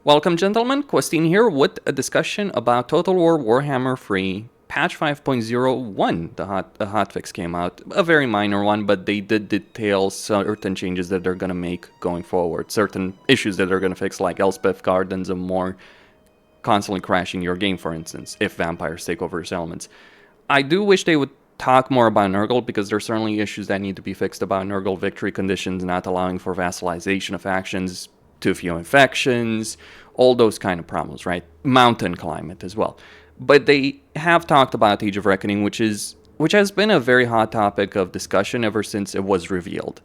Welcome, gentlemen. Questin here with a discussion about Total War Warhammer 3 patch 5.01. The hotfix came out, a very minor one, but they did detail certain changes that they're going to make going forward. Certain issues that they're going to fix, like Elspeth Gardens and more, constantly crashing your game, for instance, if vampires take over its elements. I do wish they would talk more about Nurgle, because there's certainly issues that need to be fixed about Nurgle victory conditions, not allowing for vassalization of factions, too few infections, all those kind of problems, right? Mountain climate as well. But they have talked about Age of Reckoning, which has been a very hot topic of discussion ever since it was revealed.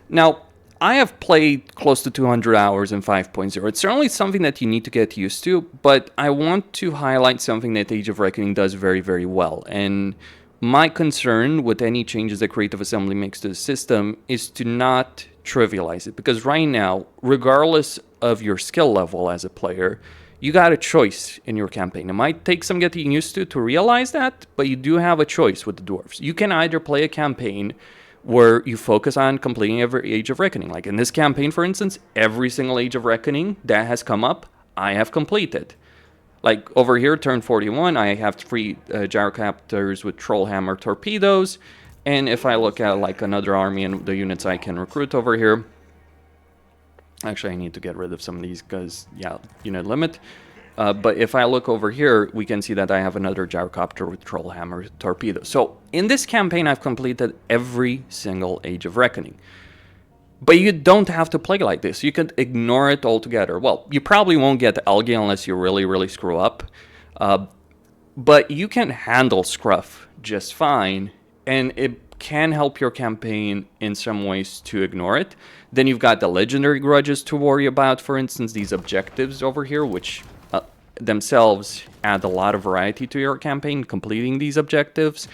Now, I have played close to 200 hours in 5.0. It's certainly something that you need to get used to, but I want to highlight something that Age of Reckoning does very, very well. And my concern with any changes that Creative Assembly makes to the system is to not trivialize it, because right now, regardless of your skill level as a player, you got a choice in your campaign. It might take some getting used to realize that, but you do have a choice with the Dwarves. You can either play a campaign where you focus on completing every Age of Reckoning. Like in this campaign, for instance, every single Age of Reckoning that has come up, I have completed. Like over here, turn 41, I have 3 gyrocopters with Trollhammer torpedoes. And if I look at like another army and the units I can recruit over here, actually I need to get rid of some of these because, yeah, unit limit. But if I look over here, we can see that I have another gyrocopter with Trollhammer torpedoes. So in this campaign, I've completed every single Age of Reckoning. But you don't have to play like this. You could ignore it altogether. Well, you probably won't get Algae unless you really, really screw up. But you can handle Scruff just fine. And it can help your campaign in some ways to ignore it. Then you've got the legendary grudges to worry about, for instance, these objectives over here, which themselves add a lot of variety to your campaign, completing these objectives.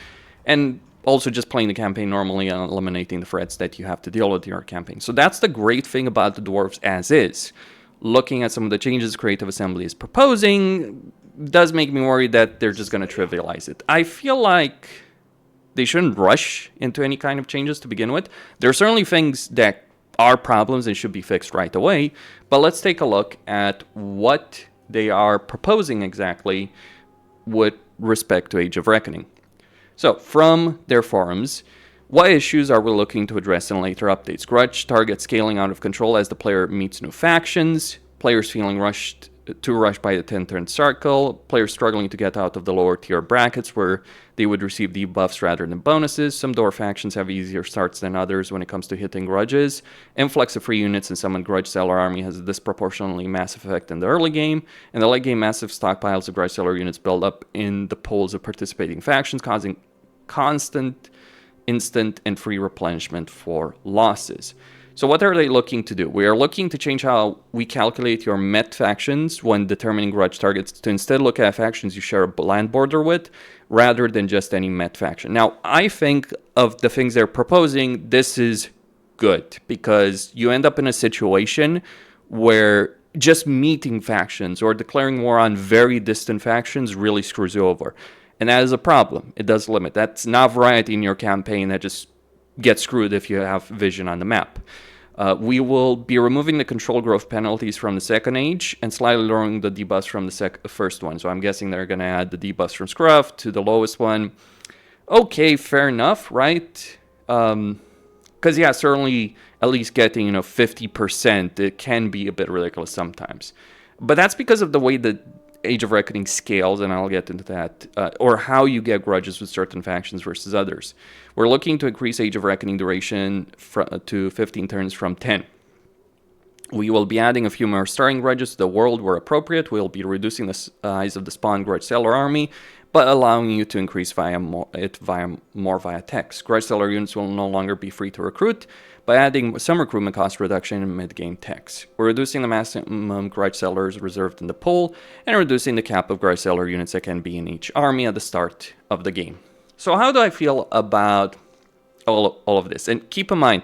And also just playing the campaign normally and eliminating the threats that you have to deal with in your campaign. So that's the great thing about the Dwarves as is. Looking at some of the changes Creative Assembly is proposing does make me worried that they're just going to trivialize it. I feel like they shouldn't rush into any kind of changes to begin with. There are certainly things that are problems and should be fixed right away, but let's take a look at what they are proposing exactly with respect to Age of Reckoning. So, from their forums, what issues are we looking to address in later updates? Grudge targets scaling out of control as the player meets new factions, players feeling rushed by the 10-turn circle, players struggling to get out of the lower tier brackets where they would receive debuffs rather than bonuses. Some Dwarf factions have easier starts than others when it comes to hitting grudges. Influx of free units and summon Grudge Sellar army has a disproportionately massive effect in the early game. In the late game, massive stockpiles of Grudge Sellar units build up in the pools of participating factions, causing constant, instant, and free replenishment for losses. So what are they looking to do? We are looking to change how we calculate your met factions when determining grudge targets, to instead look at factions you share a land border with rather than just any met faction. Now, I think of the things they're proposing, this is good, because you end up in a situation where just meeting factions or declaring war on very distant factions really screws you over. And that is a problem. It does limit. That's not variety in your campaign that just get screwed if you have vision on the map. We will be removing the control growth penalties from the second age and slightly lowering the debuffs from the first one. So I'm guessing they're going to add the debuffs from Scruff to the lowest one. Okay, fair enough, right? Because, yeah, certainly at least getting 50%, it can be a bit ridiculous sometimes. But that's because of the way the Age of Reckoning scales, and I'll get into that, or how you get grudges with certain factions versus others. We're looking to increase Age of Reckoning duration to 15 turns from 10. We will be adding a few more starting grudges to the world where appropriate. We'll be reducing the size of the spawn Grudge Sellar army, but allowing you to increase more via text. Grudge Sellar units will no longer be free to recruit by adding some recruitment cost reduction in mid-game text. We're reducing the maximum Grudge Sellars reserved in the pool and reducing the cap of Grudge Sellar units that can be in each army at the start of the game. So how do I feel about all of this? And keep in mind,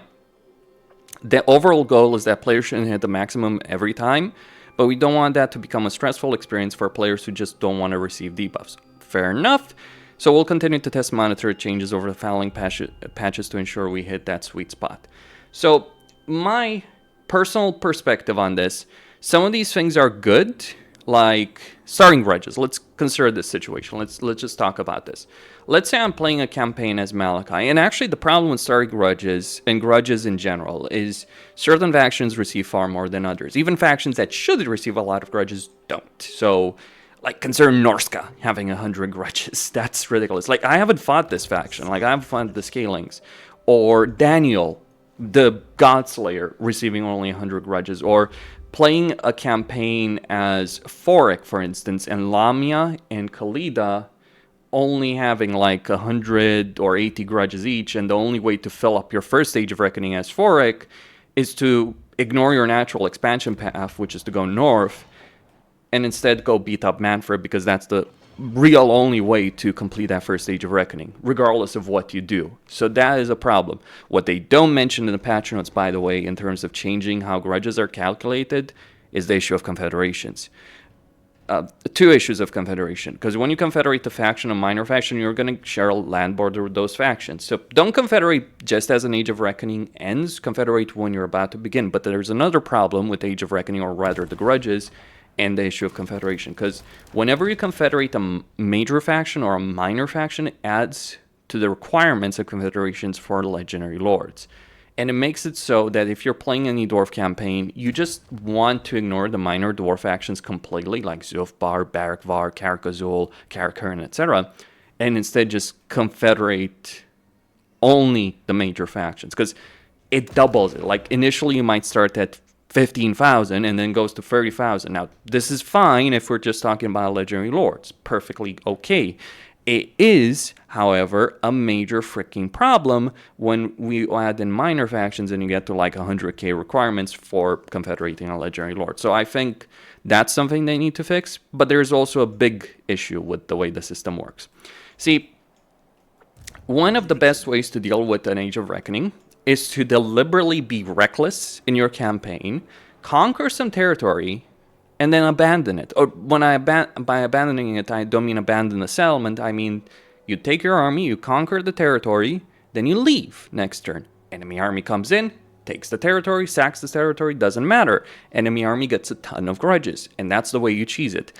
the overall goal is that players shouldn't hit the maximum every time, but we don't want that to become a stressful experience for players who just don't want to receive debuffs. Fair enough. So we'll continue to test monitor changes over the following patches to ensure we hit that sweet spot. So my personal perspective on this Some of these things are good, like starting grudges. Let's consider this situation. Let's just talk about this. Let's say I'm playing a campaign as Malachi, and actually the problem with starting grudges, and grudges in general, is certain factions receive far more than others. Even factions that should receive a lot of grudges don't. So, like, consider Norska having 100 grudges. That's ridiculous. Like, I haven't fought this faction. Like, I haven't fought the Scalings. Or Daniel, the Godslayer, receiving only 100 grudges. Or playing a campaign as Forik, for instance, and Lamia and Khalida only having like 100 or 80 grudges each, and the only way to fill up your first Age of Reckoning as Forik is to ignore your natural expansion path, which is to go north, and instead go beat up Manfred, because that's the real only way to complete that first Age of Reckoning, regardless of what you do. So that is a problem. What they don't mention in the patch notes, by the way, in terms of changing how grudges are calculated, is the issue of confederations. Two issues of confederation, because when you confederate a faction, a minor faction, you're going to share a land border with those factions. So don't confederate just as an Age of Reckoning ends, confederate when you're about to begin. But there's another problem with Age of Reckoning, or rather the grudges, and the issue of confederation, because whenever you confederate a major faction or a minor faction, it adds to the requirements of confederations for legendary lords. And it makes it so that if you're playing any dwarf campaign, you just want to ignore the minor dwarf factions completely, like Zufbar, Barakvar, Karakazul, Karakern, etc., and instead just confederate only the major factions, because it doubles it. Like, initially you might start at 15,000 and then goes to 30,000. Now, this is fine if we're just talking about legendary lords. Perfectly okay. It is, however, a major freaking problem when we add in minor factions and you get to like 100k requirements for confederating a legendary lord. So I think that's something they need to fix, but there's also a big issue with the way the system works. See, one of the best ways to deal with an Age of Reckoning is to deliberately be reckless in your campaign, conquer some territory, and then abandon it. Or when by abandoning it, I don't mean abandon the settlement. I mean, you take your army, you conquer the territory, then you leave next turn. Enemy army comes in, takes the territory, sacks the territory, doesn't matter. Enemy army gets a ton of grudges, and that's the way you cheese it.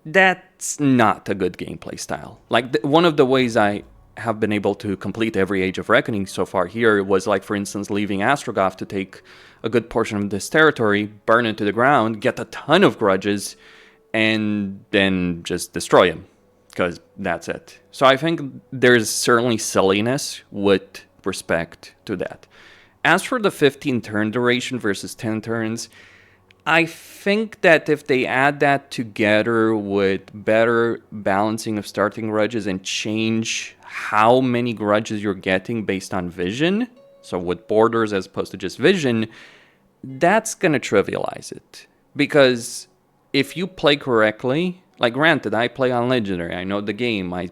That's not a good gameplay style. Like, one of the ways I have been able to complete every Age of Reckoning so far here was, like, for instance, leaving Astrogoth to take a good portion of this territory, burn it to the ground, get a ton of grudges, and then just destroy him, because that's it. So I think there's certainly silliness with respect to that. As for the 15 turn duration versus 10 turns, I think that if they add that together with better balancing of starting grudges and change how many grudges you're getting based on vision, so with borders as opposed to just vision, that's going to trivialize it. Because if you play correctly, like, granted, I play on Legendary, I know the game, I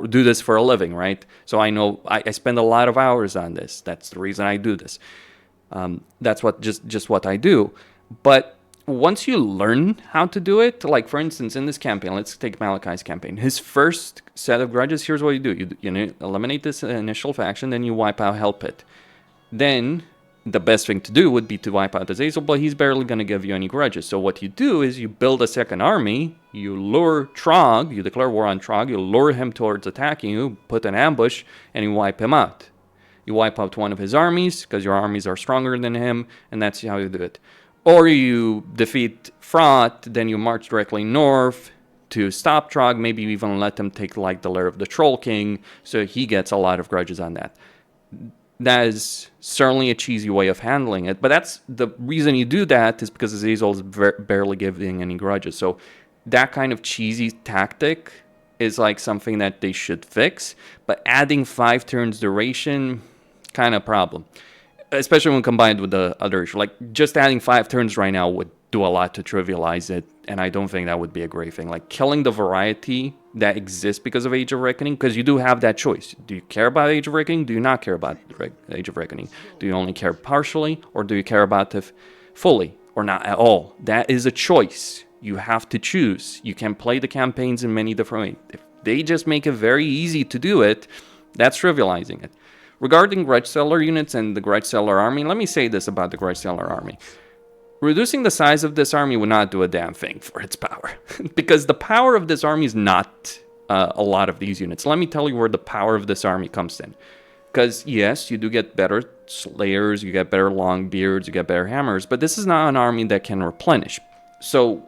do this for a living, right? So I know I spend a lot of hours on this. That's the reason I do this. That's what just what I do. But once you learn how to do it, like, for instance, in this campaign, let's take Malachi's campaign. His first set of grudges, here's what you do. You eliminate this initial faction, then you wipe out Hell Pit. Then the best thing to do would be to wipe out Azazel, but he's barely going to give you any grudges. So what you do is you build a second army, you lure Trog, you declare war on Trog, you lure him towards attacking you, put an ambush, and you wipe him out. You wipe out one of his armies, because your armies are stronger than him, and that's how you do it. Or you defeat Fraught, then you march directly north to stop Trog, maybe even let him take, like, the lair of the Troll King, so he gets a lot of grudges on that. That is certainly a cheesy way of handling it, but that's the reason you do that is because Azazel is barely giving any grudges. So that kind of cheesy tactic is like something that they should fix, but adding 5 turns duration, kind of problem. Especially when combined with the other issue. Like, just adding 5 turns right now would do a lot to trivialize it, and I don't think that would be a great thing. Like, killing the variety that exists because of Age of Reckoning, because you do have that choice. Do you care about Age of Reckoning? Do you not care about Age of Reckoning? Do you only care partially, or do you care about it fully, or not at all? That is a choice. You have to choose. You can play the campaigns in many different ways. If they just make it very easy to do it, that's trivializing it. Regarding Grudge Sellar units and the Grudge Sellar army, let me say this about the Grudge Sellar army. Reducing the size of this army would not do a damn thing for its power. Because the power of this army is not a lot of these units. Let me tell you where the power of this army comes in. Because, yes, you do get better slayers, you get better longbeards, you get better hammers, but this is not an army that can replenish. So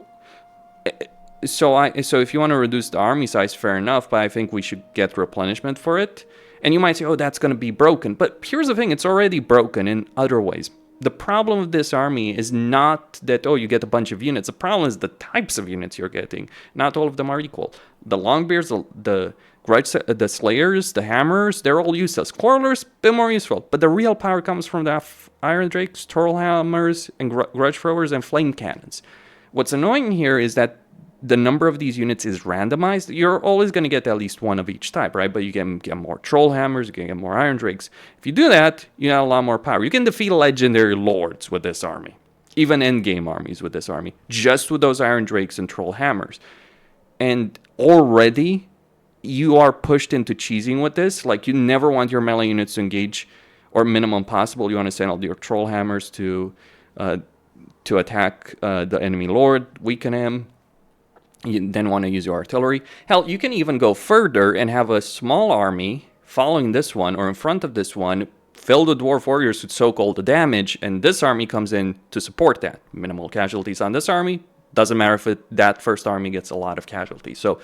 if you want to reduce the army size, fair enough, but I think we should get replenishment for it. And you might say, oh, that's going to be broken. But here's the thing, it's already broken in other ways. The problem of this army is not that, oh, you get a bunch of units. The problem is the types of units you're getting. Not all of them are equal. The longbeards, the slayers, the hammers, they're all useless. Quarrelers, a bit more useful. But the real power comes from the iron drakes, troll hammers, and grudge throwers, and flame cannons. What's annoying here is that the number of these units is randomized. You're always going to get at least one of each type, right? But you can get more troll hammers, you can get more iron drakes. If you do that, you have a lot more power. You can defeat legendary lords with this army. Even endgame armies with this army. Just with those iron drakes and troll hammers. And already, you are pushed into cheesing with this. Like, you never want your melee units to engage, or minimum possible. You want to send all your troll hammers to attack the enemy lord, weaken him. You then want to use your artillery. Hell, you can even go further and have a small army following this one or in front of this one, fill the dwarf warriors with soak all the damage, and this army comes in to support that. Minimal casualties on this army. Doesn't matter if that first army gets a lot of casualties. So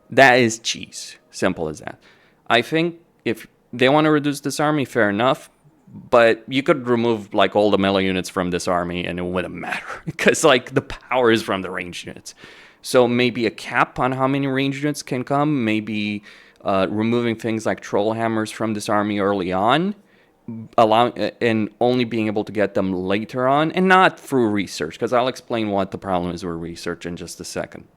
that is cheese. Simple as that. I think if they want to reduce this army, fair enough. But you could remove like all the melee units from this army and it wouldn't matter. Because like the power is from the ranged units. So maybe a cap on how many ranged units can come. Maybe removing things like troll hammers from this army early on. And only being able to get them later on. And not through research. Because I'll explain what the problem is with research in just a second.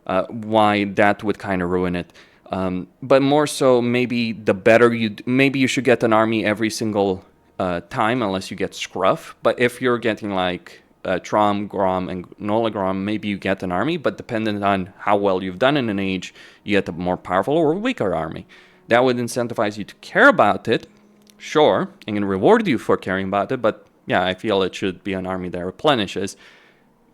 Why that would kind of ruin it. But more so, maybe maybe you should get an army every single time unless you get scruff. But if you're getting like Trom, Grom, and Nologrom, maybe you get an army, but dependent on how well you've done in an age, you get a more powerful or weaker army. That would incentivize you to care about it, sure, and reward you for caring about it, but yeah, I feel it should be an army that replenishes.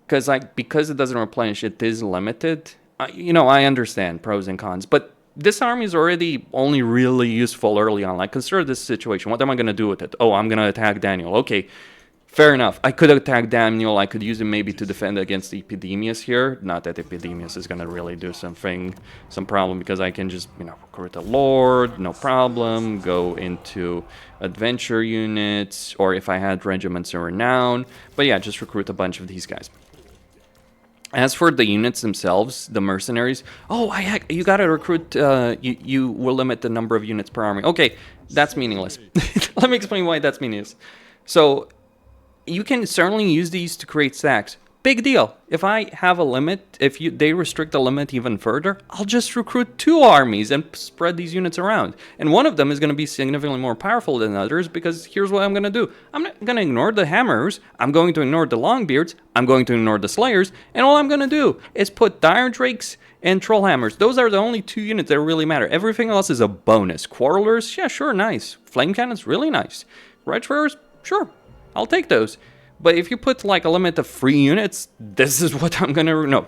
Because it doesn't replenish, it is limited. I understand pros and cons, but this army is already only really useful early on. Like, consider this situation. What am I going to do with it? Oh, I'm going to attack Daniel. Okay, fair enough. I could attack Daniel. I could use him maybe to defend against Epidemius here. Not that Epidemius is going to really do some problem, because I can just, recruit a lord, no problem. Go into adventure units, or if I had regiments in renown. But yeah, just recruit a bunch of these guys. As for the units themselves, the mercenaries, you gotta recruit, you will limit the number of units per army. Okay, that's meaningless. Let me explain why that's meaningless. So, you can certainly use these to create stacks. Big deal. If I have a limit, they restrict the limit even further, I'll just recruit 2 armies and spread these units around. And one of them is going to be significantly more powerful than others, because here's what I'm going to do. I'm not going to ignore the hammers, I'm going to ignore the longbeards, I'm going to ignore the slayers, and all I'm going to do is put iron drakes and troll hammers. Those are the only 2 units that really matter. Everything else is a bonus. Quarrelers, yeah, sure, nice. Flame cannons, really nice. Grudge throwers, sure, I'll take those. But if you put like a limit of 3 units, this is what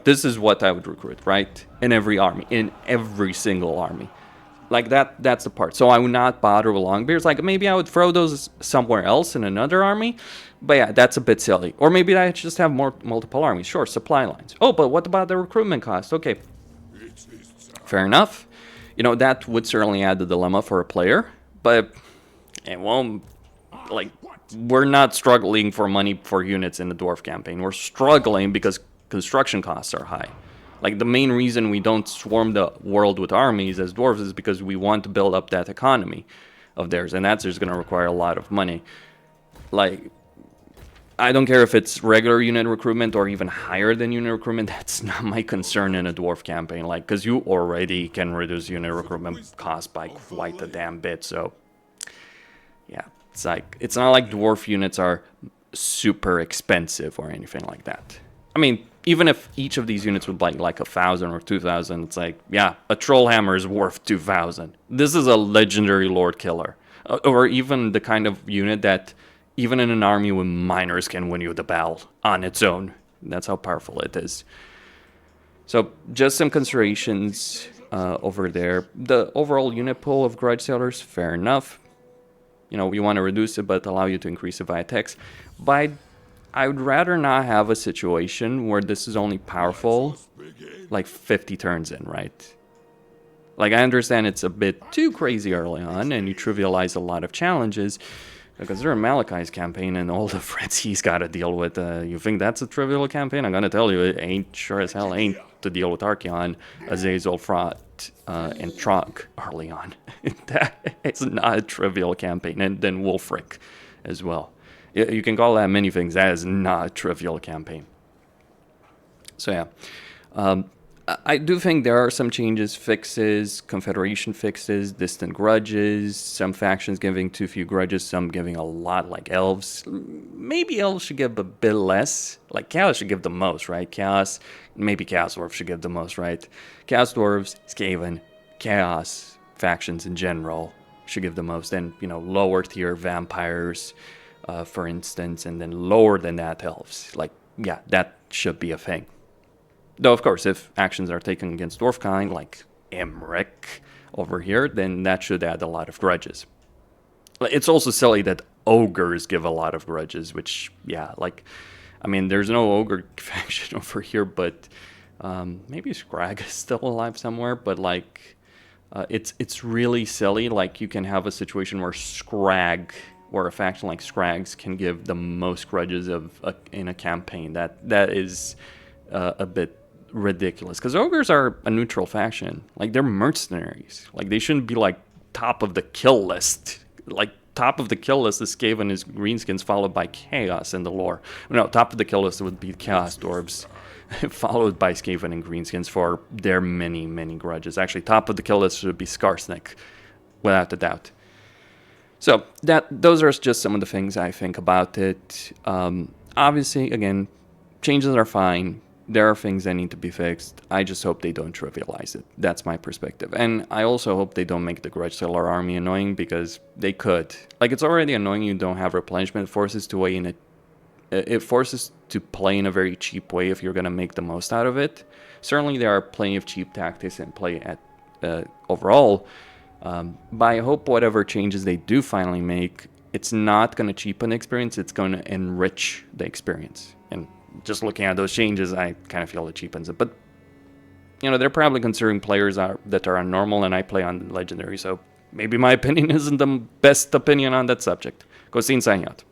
this is what I would recruit, right? In every army, in every single army. Like that's the part. So I would not bother with longbeards. Like maybe I would throw those somewhere else in another army. But yeah, that's a bit silly. Or maybe I just have multiple armies. Sure, supply lines. Oh, but what about the recruitment cost? Okay, fair enough. That would certainly add the dilemma for a player. But it won't, like, we're not struggling for money for units in the Dwarf campaign. We're struggling because construction costs are high. Like, the main reason we don't swarm the world with armies as Dwarves is because we want to build up that economy of theirs, and that's just going to require a lot of money. Like, I don't care if it's regular unit recruitment or even higher than unit recruitment. That's not my concern in a Dwarf campaign, like, because you already can reduce unit recruitment costs by quite a damn bit, so yeah. It's not like Dwarf units are super expensive or anything like that. I mean, even if each of these units would buy like 1,000 or 2,000, it's like, yeah, a troll hammer is worth 2,000. This is a legendary lord killer. Or even the kind of unit that even in an army with miners can win you the battle on its own. That's how powerful it is. So just some considerations over there. The overall unit pool of Grudge Sellars, fair enough. You know, you want to reduce it, but allow you to increase it via text. But I would rather not have a situation where this is only powerful like 50 turns in, right? Like, I understand it's a bit too crazy early on, and you trivialize a lot of challenges. Because they're in Malachi's campaign and all the threats he's got to deal with. You think that's a trivial campaign? I'm going to tell you, it ain't, sure as hell ain't, to deal with Archeon, Azazel, Fraught, and Trog early on. That is not a trivial campaign. And then Wolfric as well. You can call that many things. That is not a trivial campaign. So yeah. I do think there are some changes, fixes, Confederation fixes, distant grudges, some factions giving too few grudges, some giving a lot, like Elves. Maybe Elves should give a bit less. Like, Chaos should give the most, right? Chaos, maybe Chaos Dwarves should give the most, right? Chaos Dwarves, Skaven, Chaos factions in general should give the most. And, you know, lower tier Vampires, for instance, and then lower than that Elves. Like, yeah, that should be a thing. Though, of course, if actions are taken against Dwarf kind, like Emmerich over here, then that should add a lot of grudges. It's also silly that Ogres give a lot of grudges, which, yeah, like, I mean, there's no Ogre faction over here, but maybe Scrag is still alive somewhere, but, like, it's really silly. Like, you can have a situation where where a faction like Scrags can give the most grudges in a campaign. That is a bit ridiculous, because Ogres are a neutral faction. Like, they're mercenaries. Like, they shouldn't be like top of the kill list. Like, top of the kill list is Skaven is Greenskins, followed by Chaos in the lore. No, top of the kill list would be Chaos Dwarves, followed by Skaven and Greenskins for their many grudges. Actually, top of the kill list should be Skarsnik, without a doubt. So those are just some of the things I think about it. Obviously, again, changes are fine. There are things that need to be fixed. I just hope they don't trivialize it. That's my perspective. And I also hope they don't make the Grudge Sellar army annoying, because they could. Like, it's already annoying you don't have replenishment. It forces to play in a very cheap way if you're going to make the most out of it. Certainly there are plenty of cheap tactics in play at overall. But I hope whatever changes they do finally make, it's not going to cheapen the experience. It's going to enrich the experience. And just looking at those changes, I kind of feel it cheapens it. But, you know, they're probably considering players that are on normal, and I play on legendary, so maybe my opinion isn't the best opinion on that subject. Go see signing out.